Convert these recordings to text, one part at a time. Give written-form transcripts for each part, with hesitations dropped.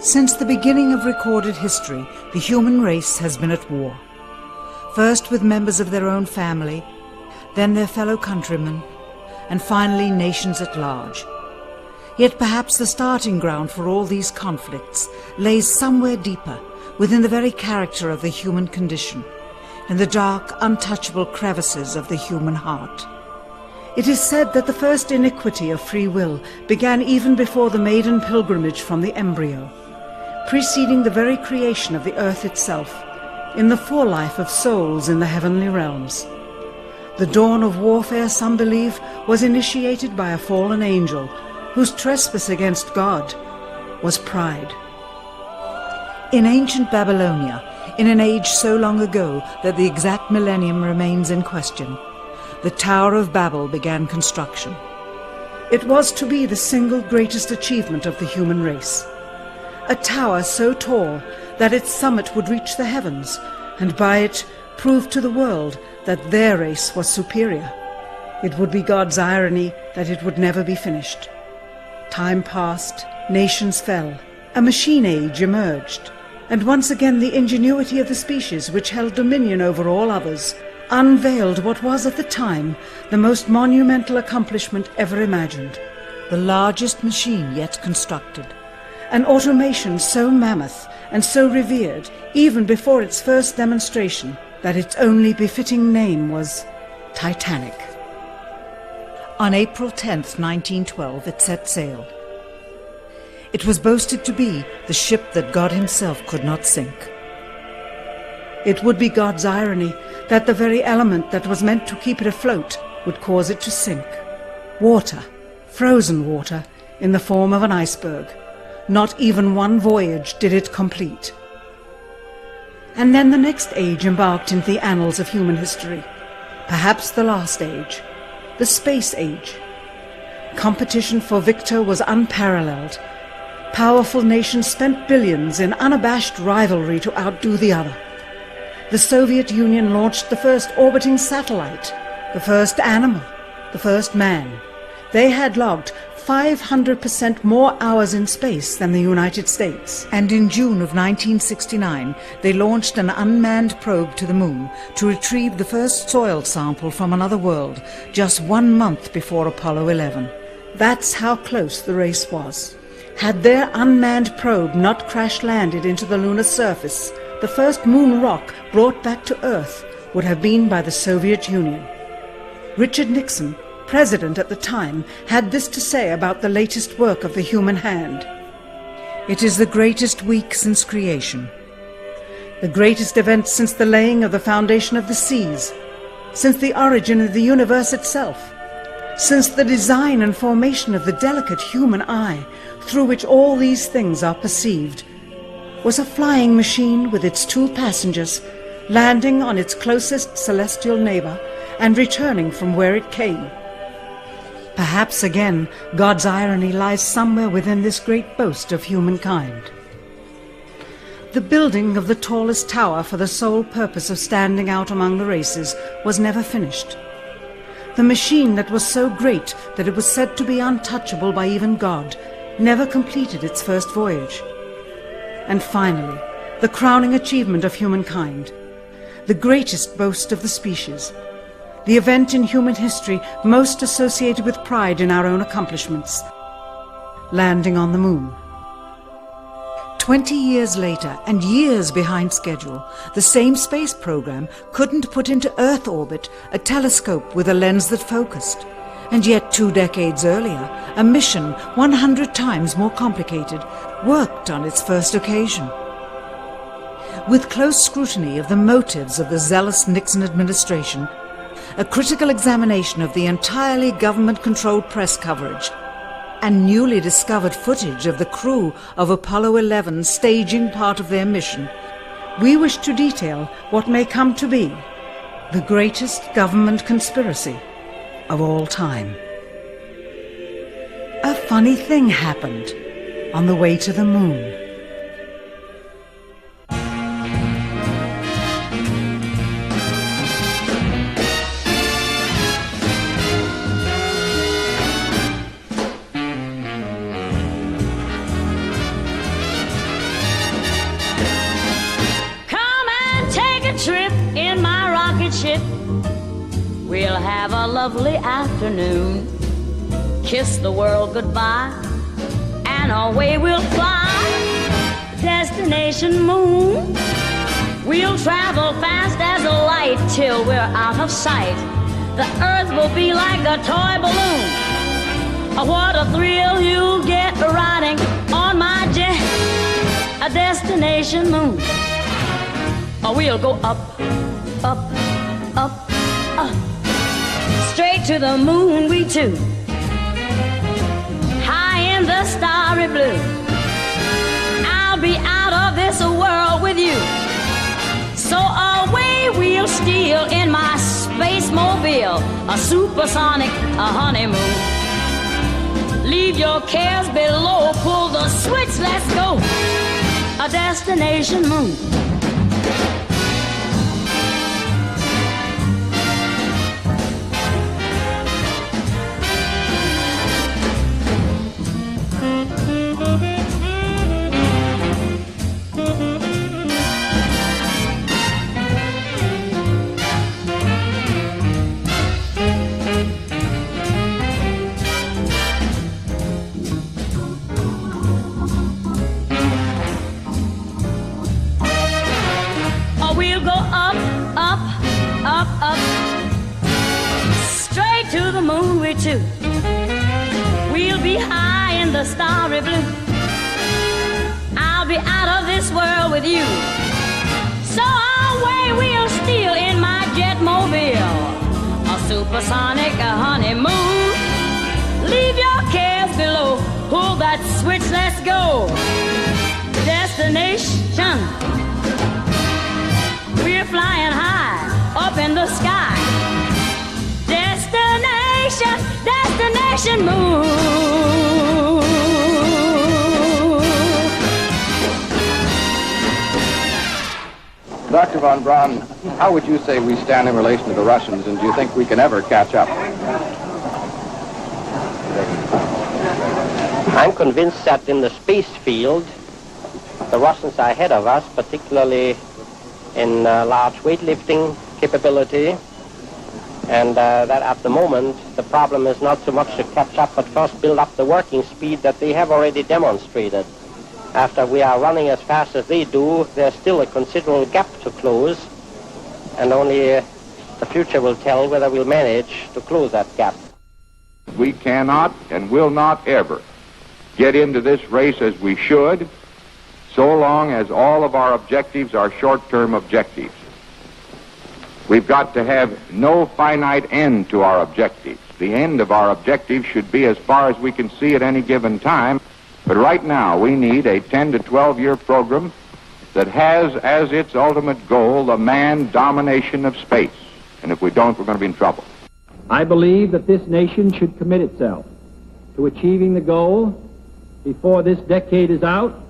Since the beginning of recorded history, the human race has been at war. First with members of their own family, then their fellow countrymen, and finally nations at large. Yet perhaps the starting ground for all these conflicts lays somewhere deeper, within the very character of the human condition, in the dark, untouchable crevices of the human heart. It is said that the first iniquity of free will began even before the maiden pilgrimage from the embryo, preceding the very creation of the earth itself, in the forelife of souls in the heavenly realms. The dawn of warfare, some believe, was initiated by a fallen angel, whose trespass against God was pride. In ancient Babylonia, in an age so long ago that the exact millennium remains in question, the Tower of Babel began construction. It was to be the single greatest achievement of the human race. A tower so tall that its summit would reach the heavens, and by it prove to the world that their race was superior. It would be God's irony that it would never be finished. Time passed, nations fell, a machine age emerged, and once again the ingenuity of the species which held dominion over all others unveiled what was at the time the most monumental accomplishment ever imagined, the largest machine yet constructed. An automation so mammoth and so revered, even before its first demonstration, that its only befitting name was Titanic. On April 10th, 1912, it set sail. It was boasted to be the ship that God himself could not sink. It would be God's irony that the very element that was meant to keep it afloat would cause it to sink. Water, frozen water, in the form of an iceberg. Not even one voyage did it complete. And then the next age embarked into the annals of human history, perhaps the last age, the space age. Competition for victor was unparalleled. Powerful nations spent billions in unabashed rivalry to outdo the other. The Soviet Union launched the first orbiting satellite, the first animal, the first man. They had logged 500% more hours in space than the United States. And in June of 1969, they launched an unmanned probe to the moon to retrieve the first soil sample from another world, just 1 month before Apollo 11. That's how close the race was. Had their unmanned probe not crash-landed into the lunar surface, the first moon rock brought back to Earth would have been by the Soviet Union. Richard Nixon, president at the time, had this to say about the latest work of the human hand. It is the greatest week since creation, the greatest event since the laying of the foundation of the seas, since the origin of the universe itself, since the design and formation of the delicate human eye through which all these things are perceived, was a flying machine with its 2 passengers landing on its closest celestial neighbor and returning from where it came. Perhaps again God's irony lies somewhere within this great boast of humankind. The building of the tallest tower for the sole purpose of standing out among the races was never finished. The machine that was so great that it was said to be untouchable by even God never completed its first voyage. And finally, the crowning achievement of humankind, the greatest boast of the species, the event in human history most associated with pride in our own accomplishments, landing on the moon. 20 years later, and years behind schedule, the same space program couldn't put into Earth orbit a telescope with a lens that focused. And yet 2 decades earlier, a mission 100 times more complicated worked on its first occasion. With close scrutiny of the motives of the zealous Nixon administration, a critical examination of the entirely government-controlled press coverage, and newly discovered footage of the crew of Apollo 11 staging part of their mission, we wish to detail what may come to be the greatest government conspiracy of all time. A funny thing happened on the way to the moon. ship. We'll have a lovely afternoon, kiss the world goodbye, and away we'll fly. Destination moon. We'll travel fast as a light till we're out of sight. The earth will be like a toy balloon. Oh, what a thrill you'll get riding on my jet. A destination moon. Oh, we'll go up, up, up, up. Straight to the moon we two. High in the starry blue. I'll be out of this world with you. So away we'll steal in my space mobile, a supersonic, a honeymoon. Leave your cares below, pull the switch, let's go. A destination moon. Too. We'll be high in the starry blue. I'll be out of this world with you. So away we'll steal in my jet mobile, a supersonic, a honeymoon. Leave your cares below, pull that switch, let's go. Destination. We're flying high up in the sky. Destination moon. Dr. von Braun, how would you say we stand in relation to the Russians, and do you think we can ever catch up? I'm convinced that in the space field, the Russians are ahead of us, particularly in large weightlifting capability. And that at the moment, the problem is not so much to catch up, but first build up the working speed that they have already demonstrated. After we are running as fast as they do, there's still a considerable gap to close, and only the future will tell whether we'll manage to close that gap. We cannot and will not ever get into this race as we should, so long as all of our objectives are short-term objectives. We've got to have no finite end to our objectives. The end of our objectives should be as far as we can see at any given time. But right now, we need a 10 to 12-year program that has as its ultimate goal the manned domination of space. And if we don't, we're going to be in trouble. I believe that this nation should commit itself to achieving the goal before this decade is out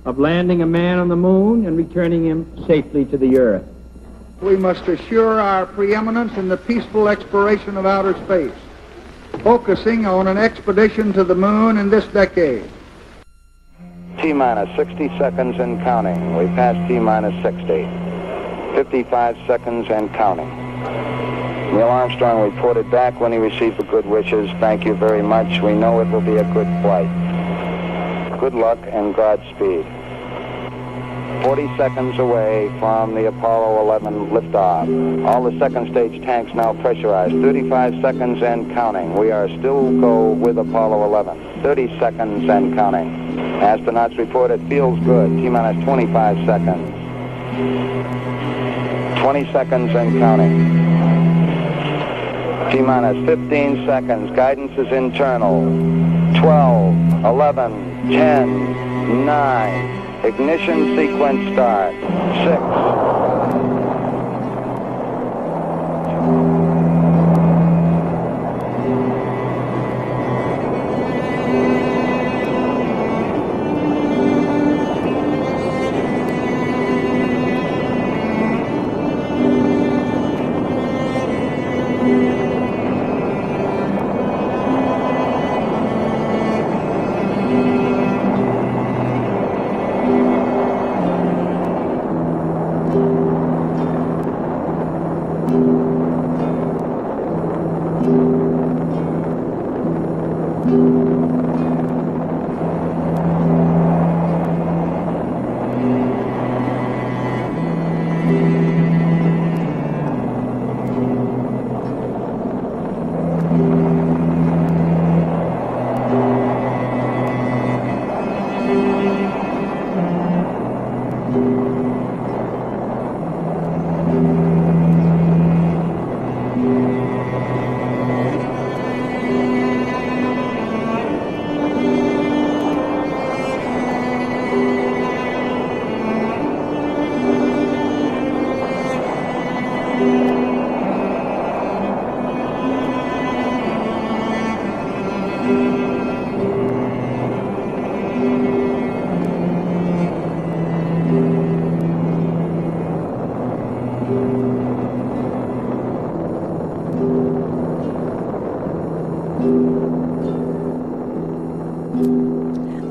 of landing a man on the moon and returning him safely to the earth. We must assure our preeminence in the peaceful exploration of outer space, focusing on an expedition to the moon in this decade. T-minus 60 seconds and counting. We passed T-minus 60. 55 seconds and counting. Neil Armstrong reported back when he received the good wishes. Thank you very much. We know it will be a good flight. Good luck and Godspeed. 40 seconds away from the Apollo 11 liftoff. All the second stage tanks now pressurized. 35 seconds and counting. We are still go with Apollo 11. 30 seconds and counting. Astronauts report it feels good. T-minus 25 seconds. 20 seconds and counting. T-minus 15 seconds. Guidance is internal. 12, 11, 10, 9. Ignition sequence start. 6.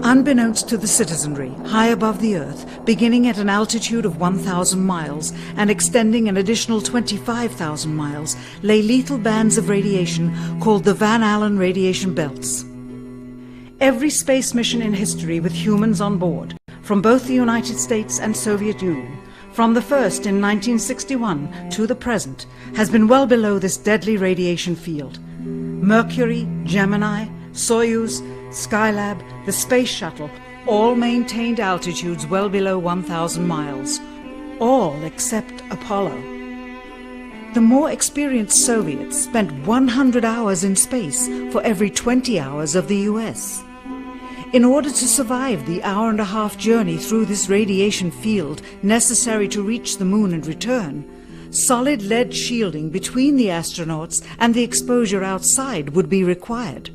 Unbeknownst to the citizenry, high above the Earth, beginning at an altitude of 1,000 miles and extending an additional 25,000 miles, lay lethal bands of radiation called the Van Allen radiation belts. Every space mission in history with humans on board, from both the United States and Soviet Union, from the first in 1961 to the present, has been well below this deadly radiation field. Mercury, Gemini, Soyuz, Skylab, the Space Shuttle, all maintained altitudes well below 1,000 miles. All except Apollo. The more experienced Soviets spent 100 hours in space for every 20 hours of the US. In order to survive the hour-and-a-half journey through this radiation field necessary to reach the moon and return, solid lead shielding between the astronauts and the exposure outside would be required.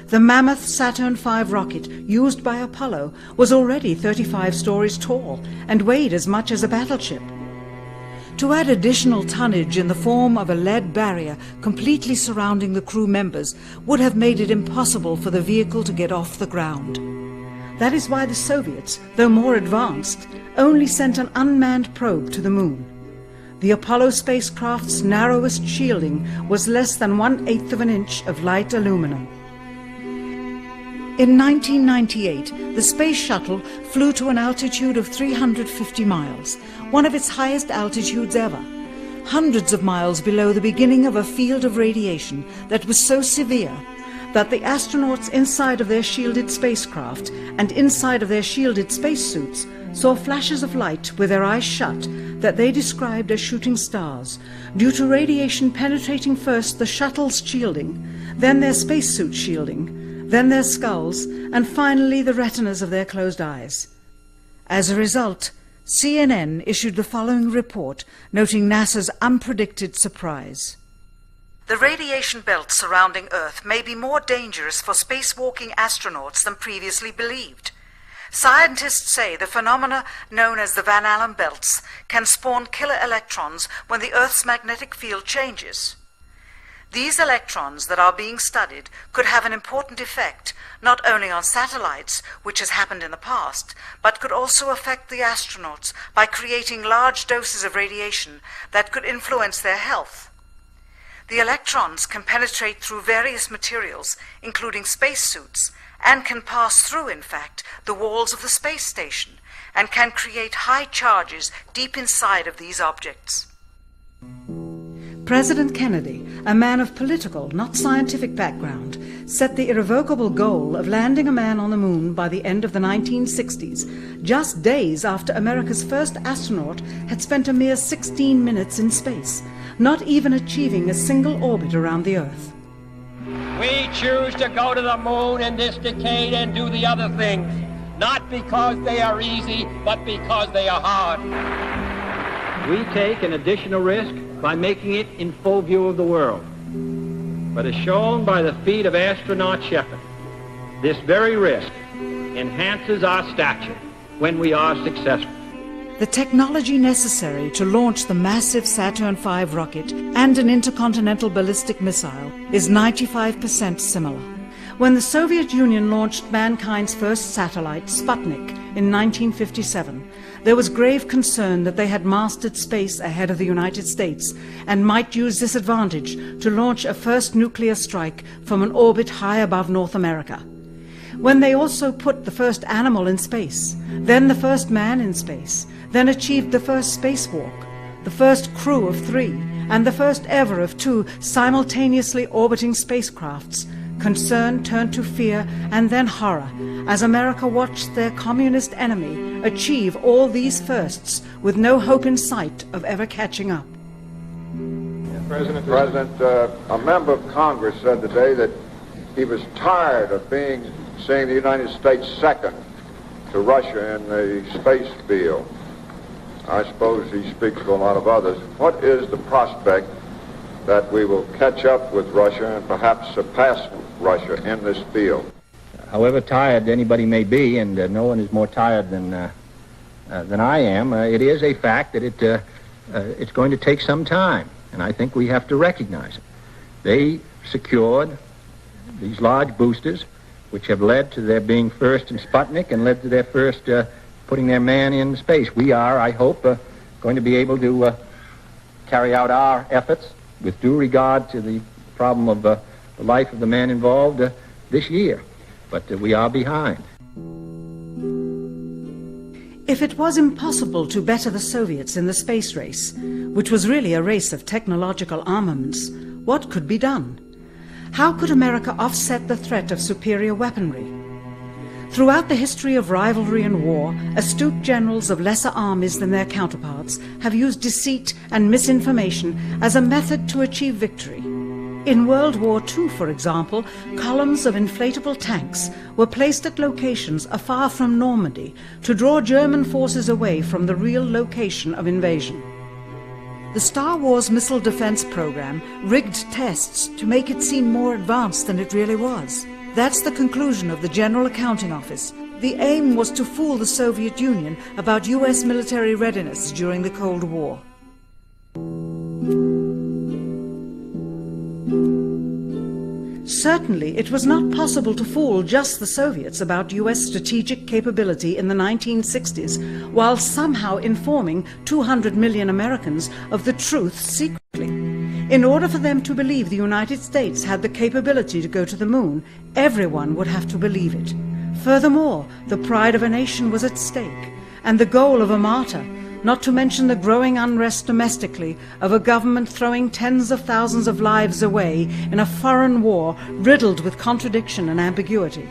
The mammoth Saturn V rocket used by Apollo was already 35 stories tall and weighed as much as a battleship. To add additional tonnage in the form of a lead barrier completely surrounding the crew members would have made it impossible for the vehicle to get off the ground. That is why the Soviets, though more advanced, only sent an unmanned probe to the moon. The Apollo spacecraft's narrowest shielding was less than 1/8 of an inch of light aluminum. In 1998, the Space Shuttle flew to an altitude of 350 miles, one of its highest altitudes ever, hundreds of miles below the beginning of a field of radiation that was so severe that the astronauts inside of their shielded spacecraft and inside of their shielded spacesuits saw flashes of light with their eyes shut that they described as shooting stars, due to radiation penetrating first the shuttle's shielding, then their spacesuit shielding, then their skulls, and finally the retinas of their closed eyes. As a result, CNN issued the following report noting NASA's unpredicted surprise. The radiation belt surrounding Earth may be more dangerous for spacewalking astronauts than previously believed. Scientists say the phenomena known as the Van Allen belts can spawn killer electrons when the Earth's magnetic field changes. These electrons that are being studied could have an important effect, not only on satellites, which has happened in the past, but could also affect the astronauts by creating large doses of radiation that could influence their health. The electrons can penetrate through various materials, including spacesuits, and can pass through, in fact, the walls of the space station, and can create high charges deep inside of these objects. President Kennedy, a man of political, not scientific background, set the irrevocable goal of landing a man on the moon by the end of the 1960s, just days after America's first astronaut had spent a mere 16 minutes in space, not even achieving a single orbit around the Earth. We choose to go to the moon in this decade and do the other things, not because they are easy, but because they are hard. We take an additional risk by making it in full view of the world. But as shown by the feat of astronaut Shepard, this very risk enhances our stature when we are successful. The technology necessary to launch the massive Saturn V rocket and an intercontinental ballistic missile is 95% similar. When the Soviet Union launched mankind's first satellite, Sputnik, in 1957, there was grave concern that they had mastered space ahead of the United States and might use this advantage to launch a first nuclear strike from an orbit high above North America. When they also put the first animal in space, then the first man in space, then achieved the first spacewalk, the first crew of 3, and the first ever of 2 simultaneously orbiting spacecrafts, Concern turned to fear and then horror as America watched their communist enemy achieve all these firsts with no hope in sight of ever catching up. President, a member of Congress said today that he was tired of seeing the United States second to Russia in the space field. I suppose he speaks for a lot of others. What is the prospect that we will catch up with Russia and perhaps surpass Russia in this field? However tired anybody may be, and no one is more tired than I am, it is a fact that it's going to take some time, and I think we have to recognize it. They secured these large boosters, which have led to their being first in Sputnik and led to their first putting their man in space. We are, I hope, going to be able to carry out our efforts with due regard to the problem of the life of the man involved this year. But we are behind. If it was impossible to better the Soviets in the space race, which was really a race of technological armaments, what could be done? How could America offset the threat of superior weaponry? Throughout the history of rivalry and war, astute generals of lesser armies than their counterparts have used deceit and misinformation as a method to achieve victory. In World War II, for example, columns of inflatable tanks were placed at locations afar from Normandy to draw German forces away from the real location of invasion. The Star Wars missile defense program rigged tests to make it seem more advanced than it really was. That's the conclusion of the General Accounting Office. The aim was to fool the Soviet Union about US military readiness during the Cold War. Certainly, it was not possible to fool just the Soviets about US strategic capability in the 1960s, while somehow informing 200 million Americans of the truth secretly. In order for them to believe the United States had the capability to go to the moon, everyone would have to believe it. Furthermore, the pride of a nation was at stake, and the goal of a martyr, not to mention the growing unrest domestically of a government throwing tens of thousands of lives away in a foreign war riddled with contradiction and ambiguity.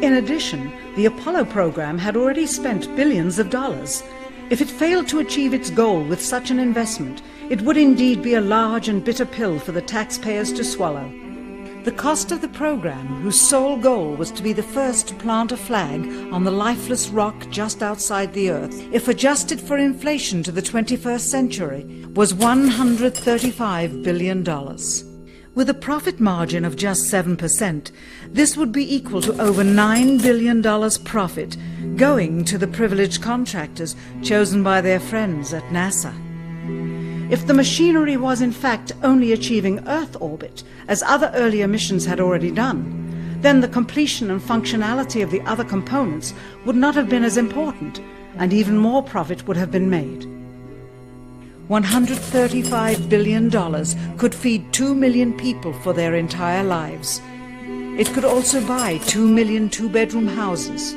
In addition, the Apollo program had already spent billions of dollars. If it failed to achieve its goal with such an investment, it would indeed be a large and bitter pill for the taxpayers to swallow. The cost of the program, whose sole goal was to be the first to plant a flag on the lifeless rock just outside the Earth, if adjusted for inflation to the 21st century, was $135 billion. With a profit margin of just 7%, this would be equal to over $9 billion profit going to the privileged contractors chosen by their friends at NASA. If the machinery was in fact only achieving Earth orbit, as other earlier missions had already done, then the completion and functionality of the other components would not have been as important, and even more profit would have been made. $135 billion could feed 2 million people for their entire lives. It could also buy 2 million two-bedroom houses.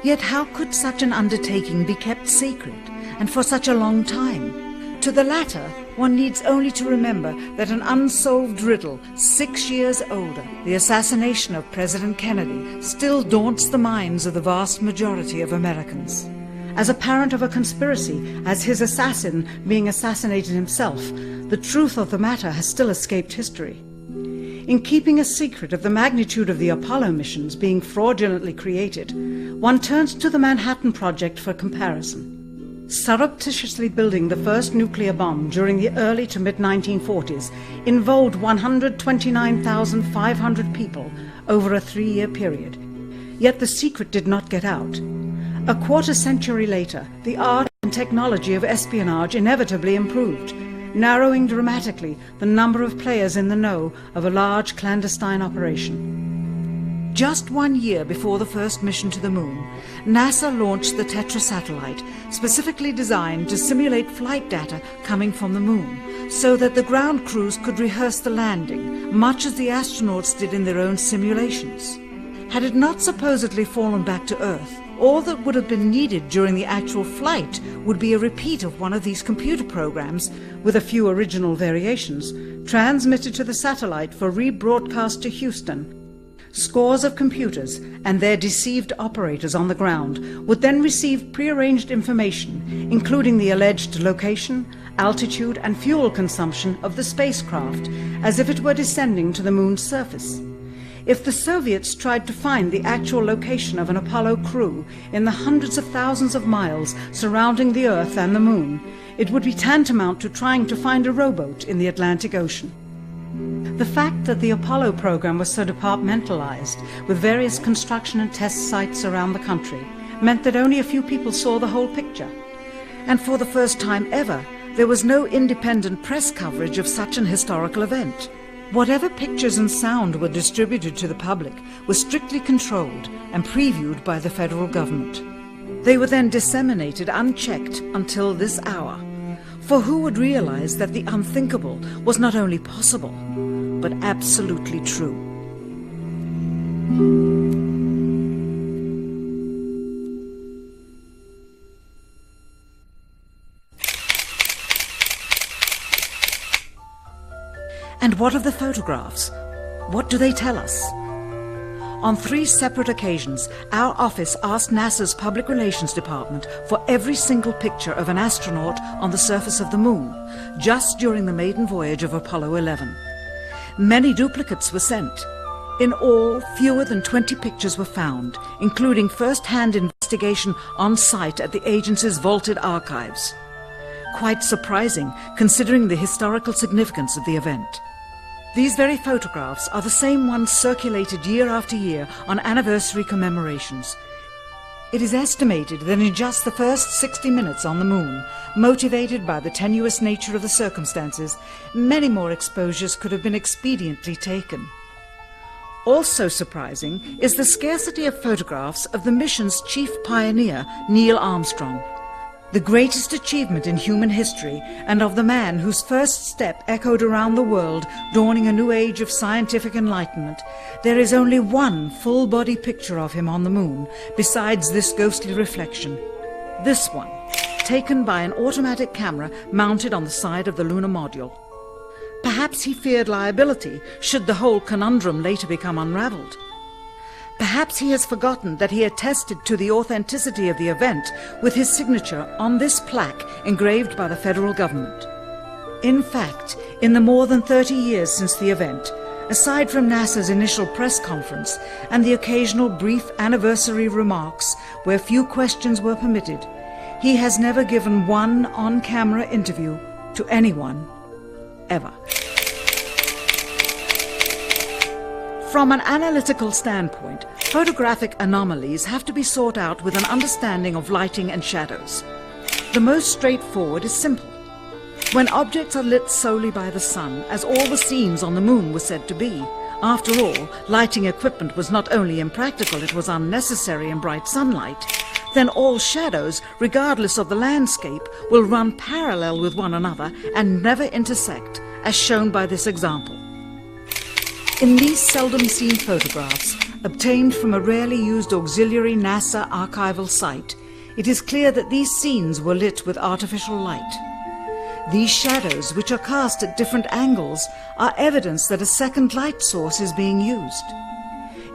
Yet how could such an undertaking be kept secret, and for such a long time? To the latter, one needs only to remember that an unsolved riddle 6 years older, the assassination of President Kennedy, still daunts the minds of the vast majority of Americans. As a parent of a conspiracy, as his assassin being assassinated himself, the truth of the matter has still escaped history. In keeping a secret of the magnitude of the Apollo missions being fraudulently created, one turns to the Manhattan Project for comparison. Surreptitiously building the first nuclear bomb during the early to mid-1940s involved 129,500 people over a 3-year period. Yet the secret did not get out. A quarter-century later, the art and technology of espionage inevitably improved, narrowing dramatically the number of players in the know of a large clandestine operation. Just 1 year before the first mission to the moon, NASA launched the Tetra satellite, specifically designed to simulate flight data coming from the moon, so that the ground crews could rehearse the landing, much as the astronauts did in their own simulations. Had it not supposedly fallen back to Earth, all that would have been needed during the actual flight would be a repeat of one of these computer programs, with a few original variations, transmitted to the satellite for rebroadcast to Houston. scores of computers and their deceived operators on the ground would then receive prearranged information, including the alleged location, altitude and fuel consumption of the spacecraft, as if it were descending to the moon's surface. If the Soviets tried to find the actual location of an Apollo crew in the hundreds of thousands of miles surrounding the Earth and the moon, it would be tantamount to trying to find a rowboat in the Atlantic Ocean. The fact that the Apollo program was so departmentalized, with various construction and test sites around the country, meant that only a few people saw the whole picture. And for the first time ever, there was no independent press coverage of such an historical event. Whatever pictures and sound were distributed to the public were strictly controlled and previewed by the federal government. They were then disseminated unchecked until this hour. For who would realize that the unthinkable was not only possible, but absolutely true? And what of the photographs? What do they tell us? On 3 separate occasions, our office asked NASA's Public Relations Department for every single picture of an astronaut on the surface of the moon, just during the maiden voyage of Apollo 11. Many duplicates were sent. In all, fewer than 20 pictures were found, including first-hand investigation on site at the agency's vaulted archives. Quite surprising, considering the historical significance of the event. These very photographs are the same ones circulated year after year on anniversary commemorations. It is estimated that in just the first 60 minutes on the moon, motivated by the tenuous nature of the circumstances, many more exposures could have been expediently taken. Also surprising is the scarcity of photographs of the mission's chief pioneer, Neil Armstrong. The greatest achievement in human history, and of the man whose first step echoed around the world, dawning a new age of scientific enlightenment, there is only one full-body picture of him on the moon, besides this ghostly reflection. This one, taken by an automatic camera mounted on the side of the lunar module. Perhaps he feared liability, should the whole conundrum later become unraveled. Perhaps he has forgotten that he attested to the authenticity of the event with his signature on this plaque engraved by the federal government. In fact, in the more than 30 years since the event, aside from NASA's initial press conference and the occasional brief anniversary remarks where few questions were permitted, he has never given one on-camera interview to anyone, ever. From an analytical standpoint, photographic anomalies have to be sought out with an understanding of lighting and shadows. The most straightforward is simple. When objects are lit solely by the sun, as all the scenes on the moon were said to be, after all, lighting equipment was not only impractical, it was unnecessary in bright sunlight, then all shadows, regardless of the landscape, will run parallel with one another and never intersect, as shown by this example. In these seldom-seen photographs, obtained from a rarely used auxiliary NASA archival site, it is clear that these scenes were lit with artificial light. These shadows, which are cast at different angles, are evidence that a second light source is being used.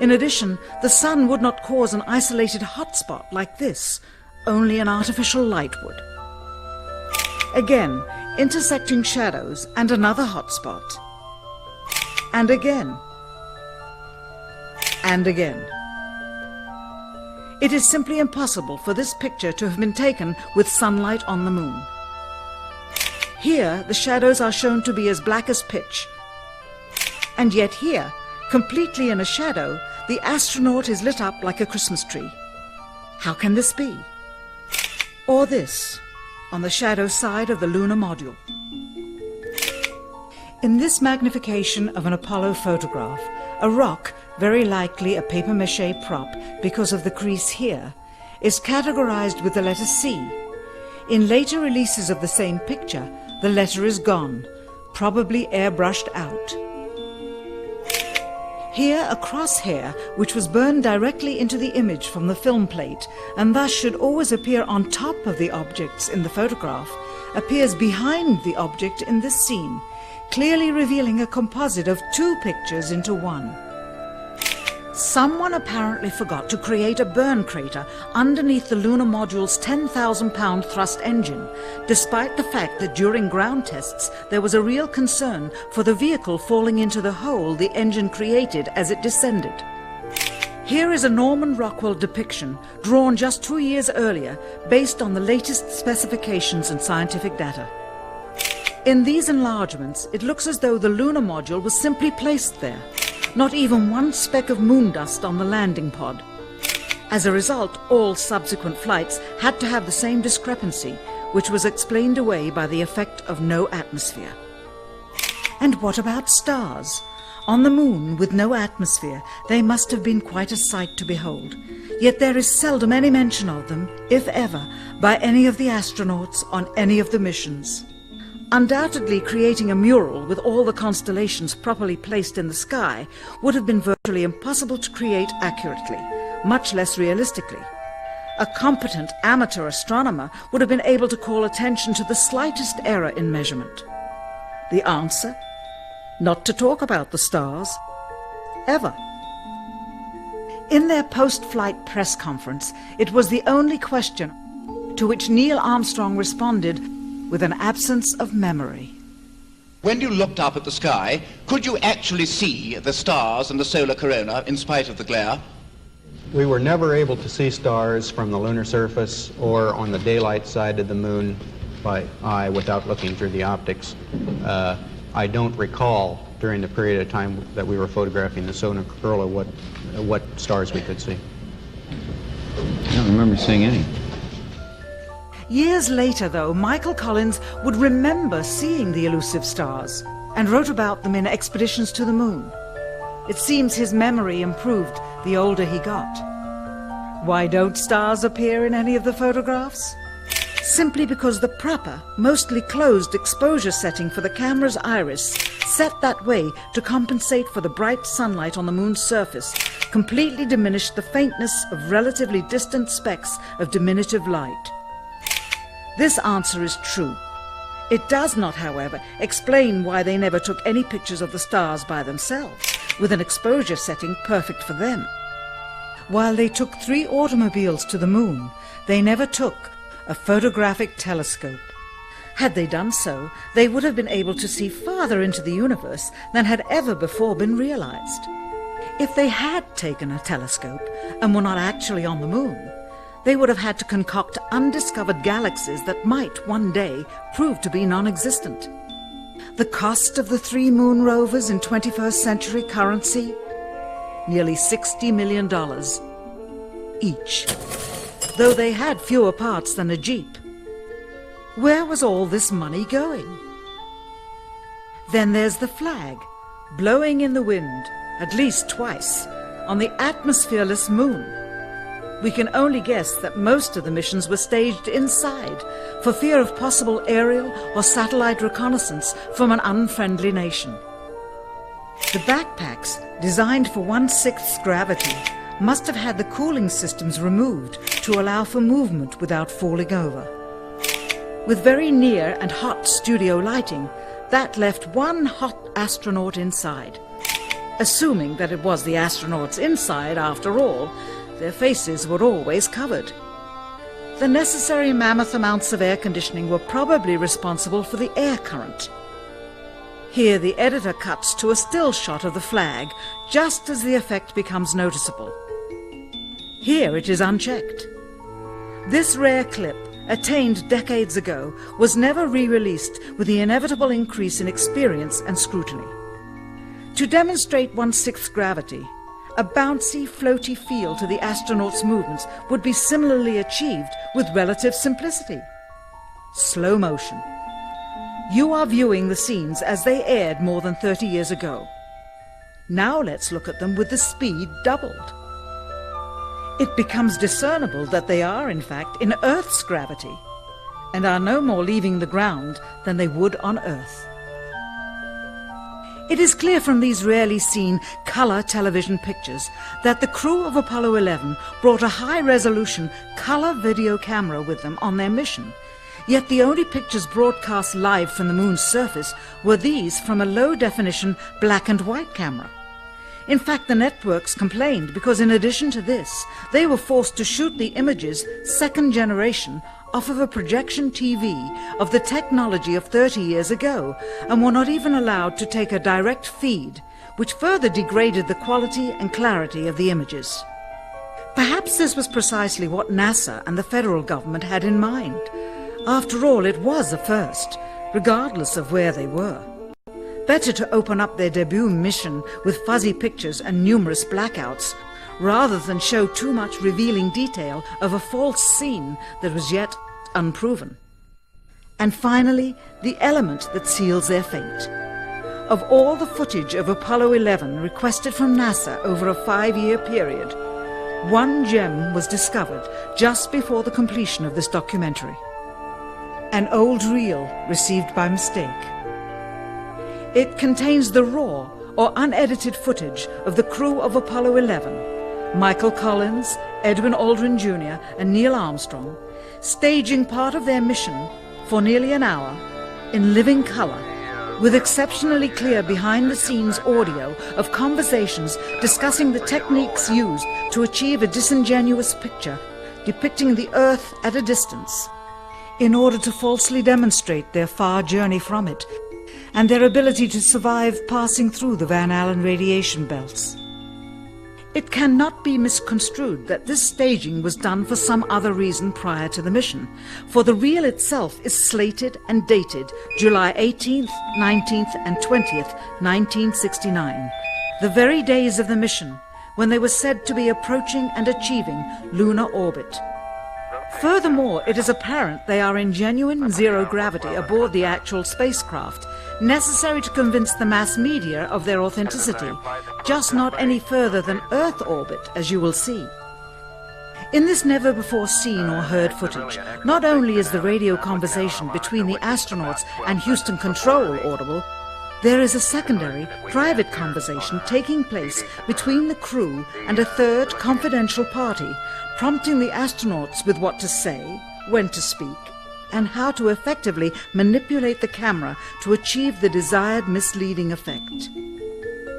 In addition, the sun would not cause an isolated hotspot like this, only an artificial light would. Again, intersecting shadows and another hotspot. And again. And again. It is simply impossible for this picture to have been taken with sunlight on the moon. Here, the shadows are shown to be as black as pitch. And yet here, completely in a shadow, the astronaut is lit up like a Christmas tree. How can this be? Or this, on the shadow side of the lunar module. In this magnification of an Apollo photograph, a rock, very likely a papier-mâché prop because of the crease here, is categorized with the letter C. In later releases of the same picture, the letter is gone, probably airbrushed out. Here a crosshair, which was burned directly into the image from the film plate, and thus should always appear on top of the objects in the photograph, appears behind the object in this scene, clearly revealing a composite of two pictures into one. Someone apparently forgot to create a burn crater underneath the lunar module's 10,000-pound thrust engine, despite the fact that during ground tests there was a real concern for the vehicle falling into the hole the engine created as it descended. Here is a Norman Rockwell depiction drawn just 2 years earlier based on the latest specifications and scientific data. In these enlargements, it looks as though the lunar module was simply placed there. Not even one speck of moon dust on the landing pod. As a result, all subsequent flights had to have the same discrepancy, which was explained away by the effect of no atmosphere. And what about stars? On the moon, with no atmosphere, they must have been quite a sight to behold. Yet there is seldom any mention of them, if ever, by any of the astronauts on any of the missions. Undoubtedly, creating a mural with all the constellations properly placed in the sky would have been virtually impossible to create accurately, much less realistically. A competent amateur astronomer would have been able to call attention to the slightest error in measurement. The answer? Not to talk about the stars. Ever. In their post-flight press conference, it was the only question to which Neil Armstrong responded with an absence of memory. When you looked up at the sky, could you actually see the stars and the solar corona in spite of the glare? We were never able to see stars from the lunar surface or on the daylight side of the moon by eye without looking through the optics. I don't recall during the period of time that we were photographing the solar corona what stars we could see. I don't remember seeing any. Years later, though, Michael Collins would remember seeing the elusive stars and wrote about them in Expeditions to the Moon. It seems his memory improved the older he got. Why don't stars appear in any of the photographs? Simply because the proper, mostly closed exposure setting for the camera's iris, set that way to compensate for the bright sunlight on the moon's surface, completely diminished the faintness of relatively distant specks of diminutive light. This answer is true. It does not, however, explain why they never took any pictures of the stars by themselves, with an exposure setting perfect for them. While they took 3 automobiles to the moon, they never took a photographic telescope. Had they done so, they would have been able to see farther into the universe than had ever before been realized. If they had taken a telescope and were not actually on the moon, they would have had to concoct undiscovered galaxies that might one day prove to be non-existent. The cost of the 3 moon rovers in 21st century currency? Nearly $60 million each, though they had fewer parts than a Jeep. Where was all this money going? Then there's the flag, blowing in the wind, at least twice, on the atmosphereless moon. We can only guess that most of the missions were staged inside for fear of possible aerial or satellite reconnaissance from an unfriendly nation. The backpacks, designed for 1/6 gravity, must have had the cooling systems removed to allow for movement without falling over. With very near and hot studio lighting, that left one hot astronaut inside. Assuming that it was the astronauts inside, after all, their faces were always covered. The necessary mammoth amounts of air conditioning were probably responsible for the air current. Here the editor cuts to a still shot of the flag, just as the effect becomes noticeable. Here it is unchecked. This rare clip, attained decades ago, was never re-released with the inevitable increase in experience and scrutiny. To demonstrate 1/6 gravity, a bouncy, floaty feel to the astronauts' movements would be similarly achieved with relative simplicity. Slow motion. You are viewing the scenes as they aired more than 30 years ago. Now let's look at them with the speed doubled. It becomes discernible that they are, in fact, in Earth's gravity, and are no more leaving the ground than they would on Earth. It is clear from these rarely seen color television pictures that the crew of Apollo 11 brought a high-resolution color video camera with them on their mission, yet the only pictures broadcast live from the moon's surface were these from a low-definition black and white camera. In fact, the networks complained because in addition to this, they were forced to shoot the images, second generation, off of a projection TV of the technology of 30 years ago, and were not even allowed to take a direct feed, which further degraded the quality and clarity of the images. Perhaps this was precisely what NASA and the federal government had in mind. After all, it was a first, regardless of where they were. Better to open up their debut mission with fuzzy pictures and numerous blackouts, rather than show too much revealing detail of a false scene that was yet unproven. And finally, the element that seals their fate. Of all the footage of Apollo 11 requested from NASA over a 5-year period, one gem was discovered just before the completion of this documentary. An old reel received by mistake. It contains the raw or unedited footage of the crew of Apollo 11, Michael Collins, Edwin Aldrin Jr. and Neil Armstrong, staging part of their mission for nearly an hour in living color, with exceptionally clear behind-the-scenes audio of conversations discussing the techniques used to achieve a disingenuous picture depicting the Earth at a distance, in order to falsely demonstrate their far journey from it and their ability to survive passing through the Van Allen radiation belts. It cannot be misconstrued that this staging was done for some other reason prior to the mission, for the reel itself is slated and dated July 18th, 19th and 20th, 1969, the very days of the mission when they were said to be approaching and achieving lunar orbit. Furthermore, it is apparent they are in genuine zero gravity aboard the actual spacecraft, necessary to convince the mass media of their authenticity, just not any further than Earth orbit, as you will see. In this never-before-seen or heard footage, not only is the radio conversation between the astronauts and Houston Control audible, there is a secondary, private conversation taking place between the crew and a third confidential party, prompting the astronauts with what to say, when to speak, and how to effectively manipulate the camera to achieve the desired misleading effect.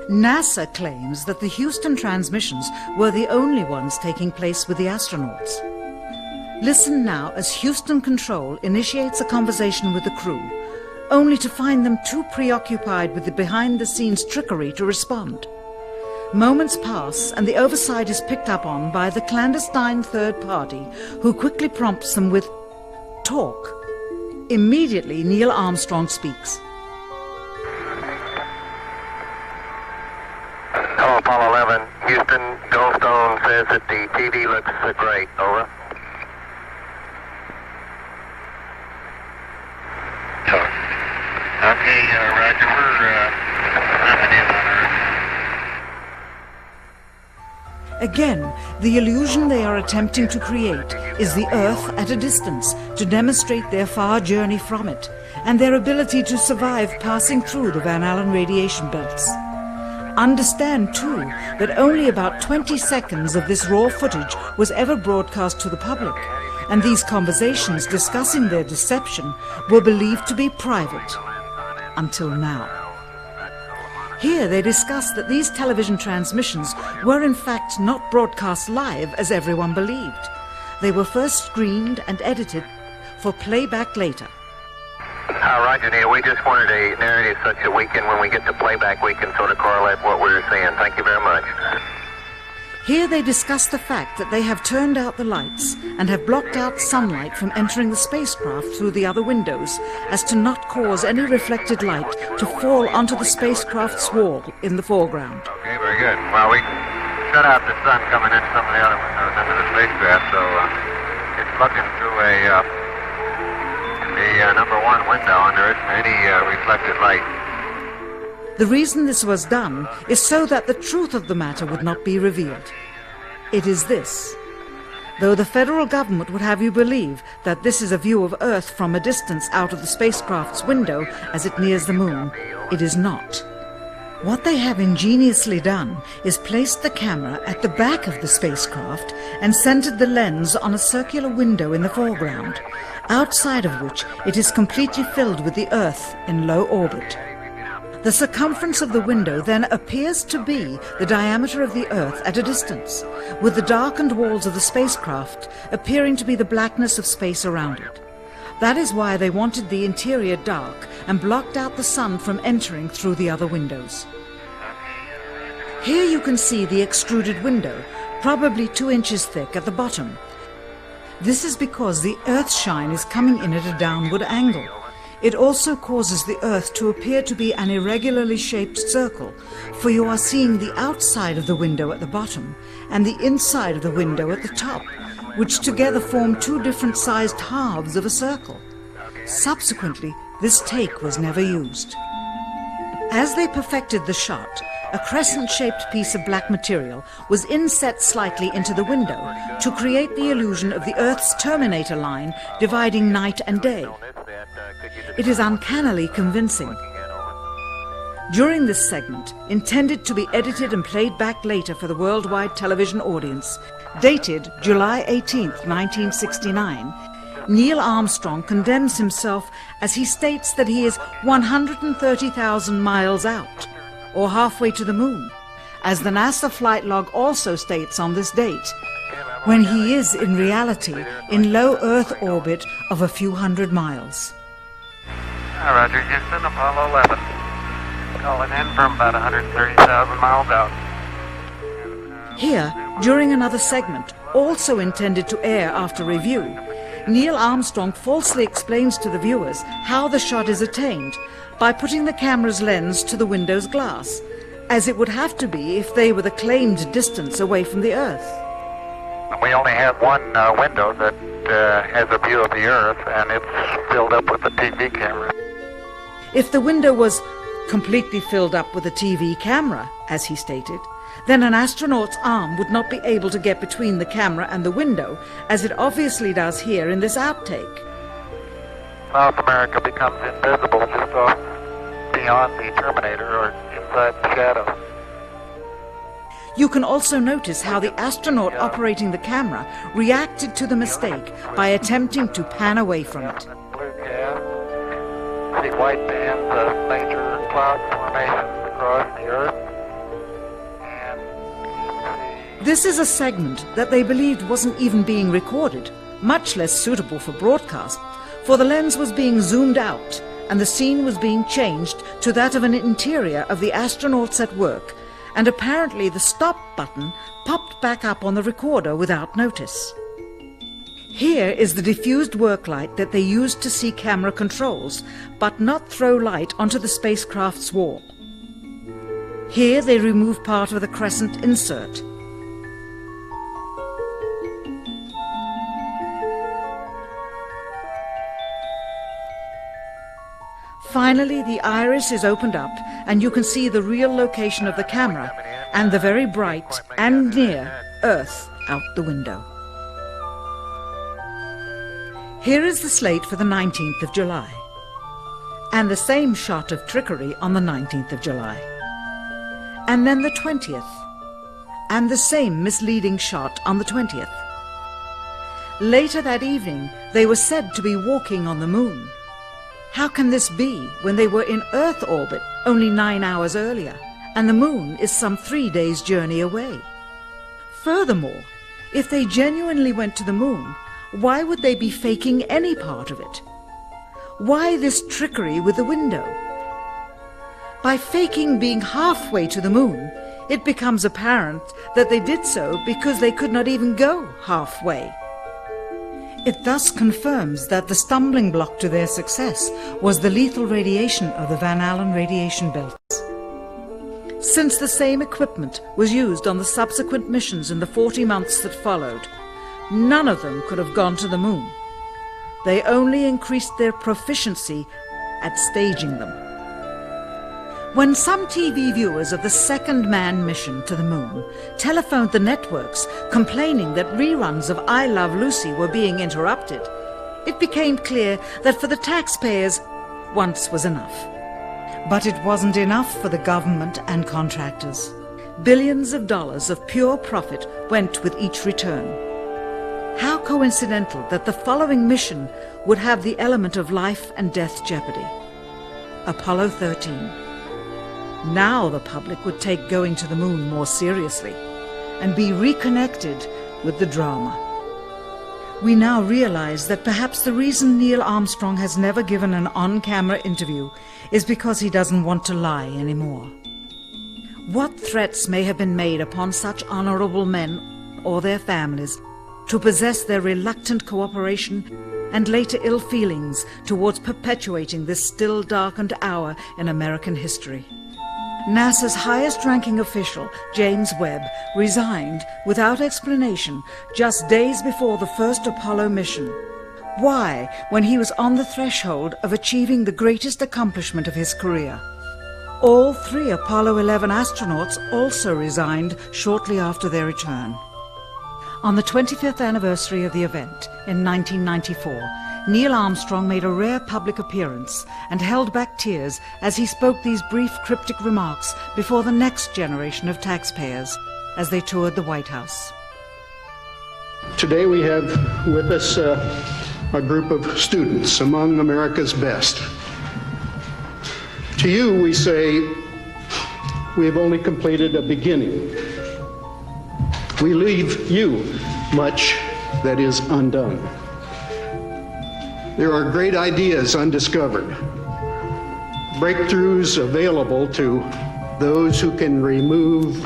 NASA claims that the Houston transmissions were the only ones taking place with the astronauts. Listen now as Houston Control initiates a conversation with the crew, only to find them too preoccupied with the behind-the-scenes trickery to respond. Moments pass and the oversight is picked up on by the clandestine third party, who quickly prompts them with talk. Immediately, Neil Armstrong speaks. Hello, Apollo 11. Houston, Goldstone says that the TV looks great. Over. Okay, Roger. We're coming in on Earth. Again, the illusion they are attempting to create is the Earth at a distance to demonstrate their far journey from it and their ability to survive passing through the Van Allen radiation belts. Understand, too, that only about 20 seconds of this raw footage was ever broadcast to the public, and these conversations discussing their deception were believed to be private, until now. Here they discuss that these television transmissions were in fact not broadcast live as everyone believed. They were first screened and edited for playback later. Roger, Neil. We just wanted a narrative such that we can, when we get to playback, we can sort of correlate what we were saying. Thank you very much. Here they discuss the fact that they have turned out the lights and have blocked out sunlight from entering the spacecraft through the other windows, as to not cause any reflected light to fall onto the spacecraft's wall in the foreground. Okay, very good. Well, we shut out the sun coming in some of the other windows into the spacecraft, so it's looking through the number one window, and there isn't any reflected light. The reason this was done is so that the truth of the matter would not be revealed. It is this. Though the federal government would have you believe that this is a view of Earth from a distance out of the spacecraft's window as it nears the moon, it is not. What they have ingeniously done is placed the camera at the back of the spacecraft and centered the lens on a circular window in the foreground, outside of which it is completely filled with the Earth in low orbit. The circumference of the window then appears to be the diameter of the Earth at a distance, with the darkened walls of the spacecraft appearing to be the blackness of space around it. That is why they wanted the interior dark and blocked out the sun from entering through the other windows. Here you can see the extruded window, probably 2 inches thick at the bottom. This is because the Earth's shine is coming in at a downward angle. It also causes the Earth to appear to be an irregularly shaped circle, for you are seeing the outside of the window at the bottom and the inside of the window at the top, which together form 2 different sized halves of a circle. Subsequently, this take was never used. As they perfected the shot, a crescent-shaped piece of black material was inset slightly into the window to create the illusion of the Earth's terminator line dividing night and day. It is uncannily convincing. During this segment, intended to be edited and played back later for the worldwide television audience, dated July 18th, 1969, Neil Armstrong condemns himself as he states that he is 130,000 miles out, or halfway to the moon, as the NASA flight log also states on this date, when he is in reality in low Earth orbit of a few hundred miles. Roger, Houston, Apollo 11. Calling in from about 130,000 miles out. Here, during another segment, also intended to air after review, Neil Armstrong falsely explains to the viewers how the shot is attained by putting the camera's lens to the window's glass, as it would have to be if they were the claimed distance away from the Earth. We only have one window that has a view of the Earth, and it's filled up with a TV camera. If the window was completely filled up with a TV camera, as he stated, then an astronaut's arm would not be able to get between the camera and the window, as it obviously does here in this outtake. South America becomes invisible just off beyond the Terminator or inside the shadow. You can also notice how the astronaut operating the camera reacted to the mistake by attempting to pan away from it. Blue gas, see white bands of major cloud formations across the Earth. This is a segment that they believed wasn't even being recorded, much less suitable for broadcast, for the lens was being zoomed out and the scene was being changed to that of an interior of the astronauts at work, and apparently the stop button popped back up on the recorder without notice. Here is the diffused work light that they used to see camera controls, but not throw light onto the spacecraft's wall. Here they remove part of the crescent insert. Finally, the iris is opened up and you can see the real location of the camera and the very bright and near Earth out the window. Here is the slate for the 19th of July, and the same shot of trickery on the 19th of July, and then the 20th, and the same misleading shot on the 20th. Later that evening, they were said to be walking on the moon. How can this be when they were in Earth orbit only 9 hours earlier, and the moon is some 3 days' journey away? Furthermore, if they genuinely went to the moon, why would they be faking any part of it? Why this trickery with the window? By faking being halfway to the moon, it becomes apparent that they did so because they could not even go halfway. It thus confirms that the stumbling block to their success was the lethal radiation of the Van Allen radiation belts. Since the same equipment was used on the subsequent missions in the 40 months that followed, none of them could have gone to the moon. They only increased their proficiency at staging them. When some TV viewers of the second manned mission to the moon telephoned the networks complaining that reruns of I Love Lucy were being interrupted, it became clear that for the taxpayers, once was enough. But it wasn't enough for the government and contractors. Billions of dollars of pure profit went with each return. How coincidental that the following mission would have the element of life and death jeopardy. Apollo 13. Now the public would take going to the moon more seriously and be reconnected with the drama. We now realize that perhaps the reason Neil Armstrong has never given an on-camera interview is because he doesn't want to lie anymore. What threats may have been made upon such honorable men or their families to possess their reluctant cooperation and later ill feelings towards perpetuating this still darkened hour in American history? NASA's highest-ranking official, James Webb, resigned without explanation just days before the first Apollo mission. Why, when he was on the threshold of achieving the greatest accomplishment of his career? All 3 Apollo 11 astronauts also resigned shortly after their return. On the 25th anniversary of the event in 1994, Neil Armstrong made a rare public appearance and held back tears as he spoke these brief cryptic remarks before the next generation of taxpayers as they toured the White House. Today we have with us a group of students among America's best. To you we say, we have only completed a beginning. We leave you much that is undone. There are great ideas undiscovered, breakthroughs available to those who can remove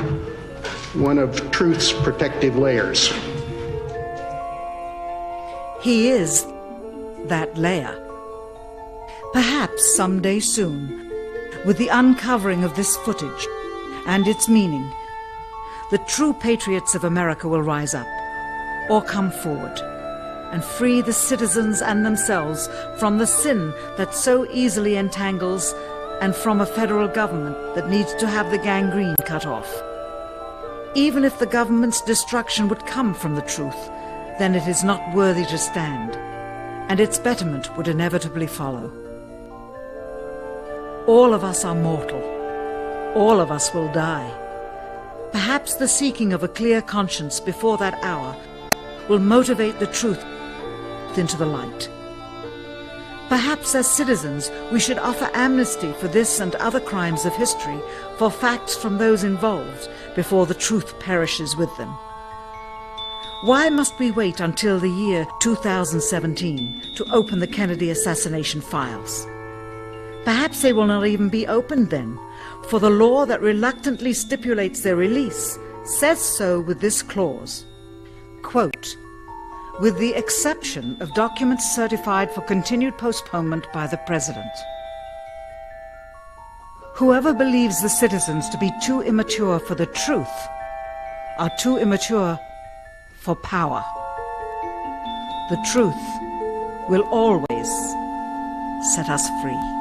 one of truth's protective layers. He is that layer. Perhaps someday soon, with the uncovering of this footage and its meaning, the true patriots of America will rise up or come forward and free the citizens and themselves from the sin that so easily entangles and from a federal government that needs to have the gangrene cut off. Even if the government's destruction would come from the truth, then it is not worthy to stand, and its betterment would inevitably follow. All of us are mortal. All of us will die. Perhaps the seeking of a clear conscience before that hour will motivate the truth into the light. Perhaps as citizens we should offer amnesty for this and other crimes of history, for facts from those involved, before the truth perishes with them. Why must we wait until the year 2017 to open the Kennedy assassination files? Perhaps they will not even be opened then, for the law that reluctantly stipulates their release says so with this clause, quote, with the exception of documents certified for continued postponement by the President. Whoever believes the citizens to be too immature for the truth are too immature for power. The truth will always set us free.